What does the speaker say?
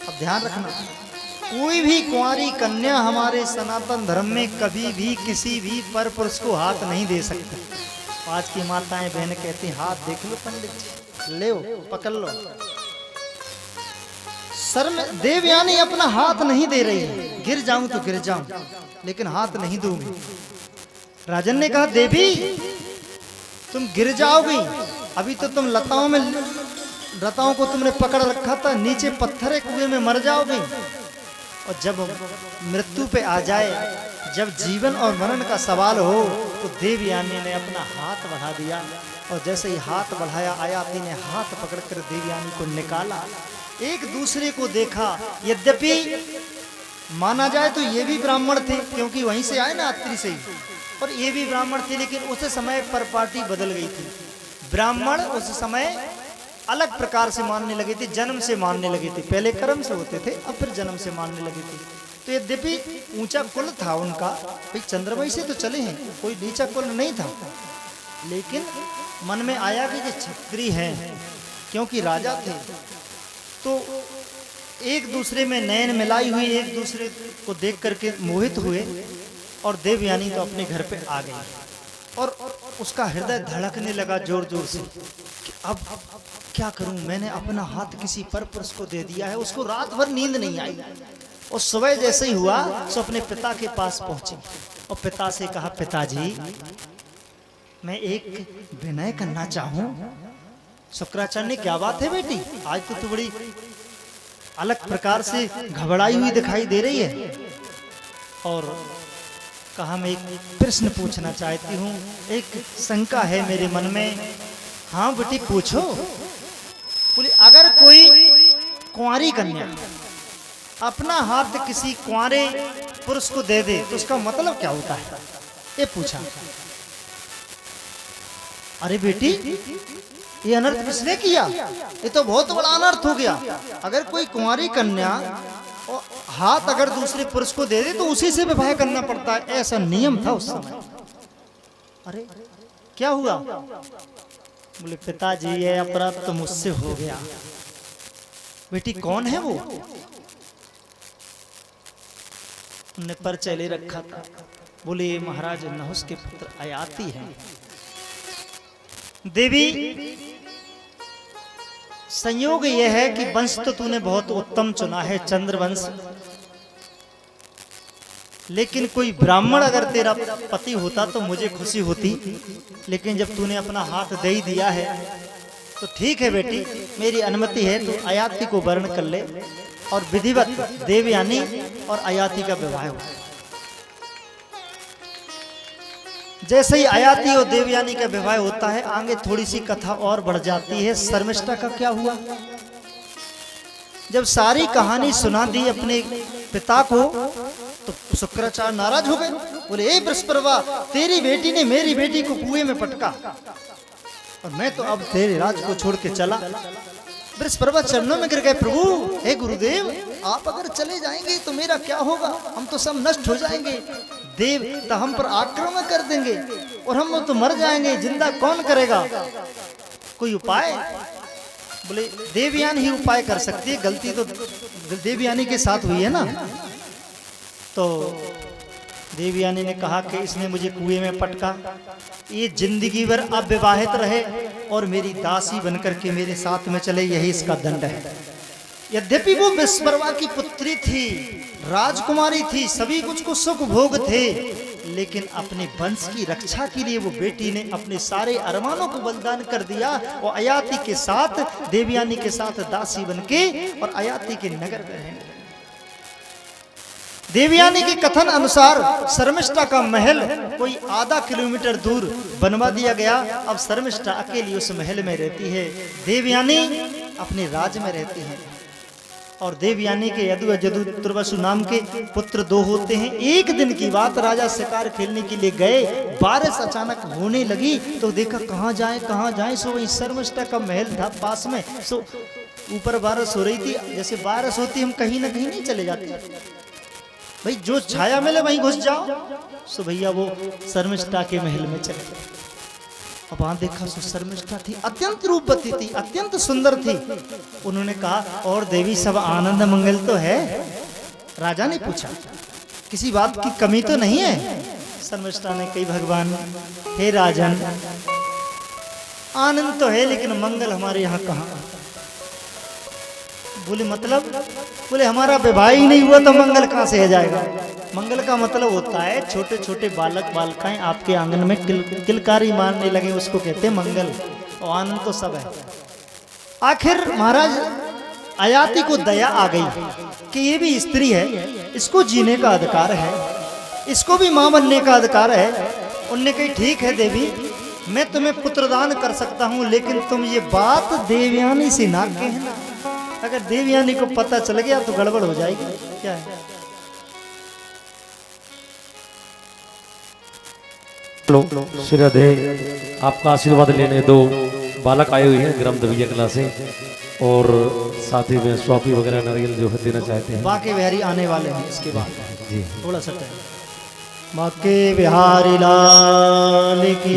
अब ध्यान रखना, कोई भी कुंवारी कन्या हमारे सनातन धर्म में कभी भी किसी भी पर पुरुष को हाथ नहीं दे सकती। आज की माताएं बहन कहती हाथ देख लो पंडित जी, ले पकड़ लो। शर्म देवयानी अपना हाथ नहीं दे रही है, गिर जाऊं तो गिर जाऊं लेकिन हाथ नहीं दूंगी। राजन ने कहा देवी तुम गिर जाओगी, अभी तो तुम लताओं को तुमने पकड़ रखा था, नीचे पत्थर कुएं में मर जाओगी। और जब मृत्यु पे आ जाए, जब जीवन और मरण का सवाल हो, तो देवयानी ने अपना हाथ बढ़ा दिया। और जैसे ही हाथ बढ़ाया, आयाती ने हाथ पकड़कर देवयानी को निकाला। एक दूसरे को देखा, यद्यपि माना जाए तो ये भी ब्राह्मण थे, क्योंकि वहीं से आए ना, अत्रि से ही, और ये भी ब्राह्मण थे। लेकिन उस समय परपाटी बदल गई थी। ब्राह्मण उस समय अलग प्रकार से मानने लगे थे, जन्म से मानने लगे थे। पहले कर्म से होते थे, अब फिर जन्म से मानने लगे थे। तो यद्यपि ऊंचा कुल था उनका, भाई चंद्रवंशी से तो चले हैं, कोई नीचा कुल नहीं था, लेकिन मन में आया कि ये क्षत्रिय हैं, क्योंकि राजा थे। तो एक दूसरे में नयन मिलाई हुई, एक दूसरे को देख करके मोहित हुए। और देवयानी तो अपने घर पे आ गई और उसका हृदय धड़कने लगा जोर जोर से कि अब क्या करूं, मैंने अपना हाथ किसी पर पुरुष को दे दिया है। उसको रात भर नींद नहीं आई और सुबह जैसे ही हुआ तो अपने पिता के पास पहुंची और पिता से कहा, पिताजी मैं एक विनय करना चाहूं। शुक्राचार्य ने, क्या बात है बेटी, आज तो बड़ी अलग प्रकार से घबराई हुई दिखाई दे रही है। और कहा, मैं एक प्रश्न पूछना चाहती हूँ, एक शंका है मेरे मन में। हाँ बेटी पूछो। बोले, अगर कोई कुंवारी कन्या अपना हाथ किसी कुंवारे पुरुष को दे दे तो उसका मतलब क्या होता है, ये पूछा। अरे बेटी ये अनर्थ किसने किया, ये तो बहुत बड़ा अनर्थ हो गया। अगर कोई कुंवारी कन्या हाथ अगर दूसरे पुरुष को दे दे तो उसी से विवाह करना पड़ता है, ऐसा नियम था उस समय। अरे क्या हुआ? बोले, पिताजी ये अपराध तो मुझसे हो गया। बेटी कौन है वो? उन्हें परिचय ले रखा था। बोले, महाराज नहुस के पुत्र आयाती हैं। देवी संयोग यह है कि वंश तो तूने बहुत उत्तम चुना है, चंद्रवंश, लेकिन कोई ब्राह्मण अगर तेरा पति होता तो मुझे खुशी होती। लेकिन जब तूने अपना हाथ दे ही दिया है तो ठीक है बेटी, मेरी अनुमति है, तो आयाती को वर्ण कर ले और विधिवत देवयानी और आयाती का विवाह हो। जैसे ही आयाती और देवयानी का विवाह होता है, आगे थोड़ी सी कथा और बढ़ जाती है। शर्मिष्ठा का क्या हुआ? जब सारी कहानी सुना दी अपने पिता को तो शुक्राचार्य नाराज हो गए। बोले, ए बृहस्पतिवा, तेरी बेटी ने मेरी बेटी को कुएं में पटका और मैं तो अब तेरे राज को छोड़ के चला। बृहस्पतिवा चरणों में गिर गए, प्रभु हे गुरुदेव, आप अगर चले जाएंगे तो मेरा क्या होगा, हम तो सब नष्ट हो जाएंगे, देव तो हम पर आक्रमण कर देंगे और हम तो मर जाएंगे, जिंदा कौन करेगा, कोई उपाय? बोले, देवयानी ही उपाय कर सकती है, गलती तो देवयानी के साथ हुई है ना। तो देवयानी ने कहा कि इसने मुझे कुएं में पटका, ये जिंदगी भर अविवाहित रहे और मेरी दासी बनकर के मेरे साथ में चले, यही इसका दंड है। यद्यपि वो विश्वकर्मा की पुत्री थी, राजकुमारी थी, सभी कुछ को सुख भोग थे, लेकिन अपने वंश की रक्षा के लिए वो बेटी ने अपने सारे अरमानों को बलिदान कर दिया और आयाती के साथ, देवयानी के साथ दासी बनके और आयाती के नगर में रहने लगी। देवयानी के कथन अनुसार शर्मिष्ठा का महल कोई आधा किलोमीटर दूर बनवा दिया गया। अब शर्मिष्ठा अकेली उस महल में रहती है, देवयानी अपने राज्य में रहती हैं। और देवयानी के यदु जदु तुर्वसु नाम के पुत्र दो होते हैं। एक दिन की बात, राजा शिकार खेलने के लिए गए, बारिश अचानक होने लगी तो देखा कहाँ जाए। सो वही शर्मिष्ठा का महल था पास में, सो ऊपर बारिश हो रही थी। जैसे बारिश होती हम कहीं ना कहीं नहीं चले जाते, भाई जो छाया मिले वहीं घुस जाओ। सो भैया वो शर्मिष्ठा के महल में चले गए अब वहां देखा सो शर्मिष्ठा थी, अत्यंत रूपवती थी, अत्यंत सुंदर थी। उन्होंने कहा और देवी सब आनंद मंगल तो है? राजा ने पूछा किसी बात की कमी तो नहीं है? शर्मिष्ठा ने कही भगवान हे राजन, आनंद तो है लेकिन मंगल हमारे यहाँ कहाँ? बोले मतलब? बोले हमारा विवाह ही नहीं हुआ तो मंगल कहाँ से आ जाएगा? मंगल का मतलब होता है छोटे छोटे बालक बालिकाएं आपके आंगन में किलकारी मारने लगे, उसको कहते हैं मंगल। और आनंद तो सब है। आखिर महाराज अयाति को दया आ गई कि ये भी स्त्री है, इसको जीने का अधिकार है, इसको भी मां बनने का अधिकार है। उनने कही ठीक है देवी, मैं तुम्हें पुत्रदान कर सकता हूं, लेकिन तुम ये बात देवयानी से ना कहना। अगर देवयानी को पता चल गया तो गड़बड़ हो जाएगी। क्या है? श्री राधे, आपका आशीर्वाद लेने दो बालक आए हुए हैं ग्राम दबिया कला से, और साथ ही में स्वापी वगैरह नारियल जो है देना चाहते हैं। बाके बिहारी आने वाले हैं इसके बाद जी, थोड़ा सा टाइम। बाके बिहारी लाल की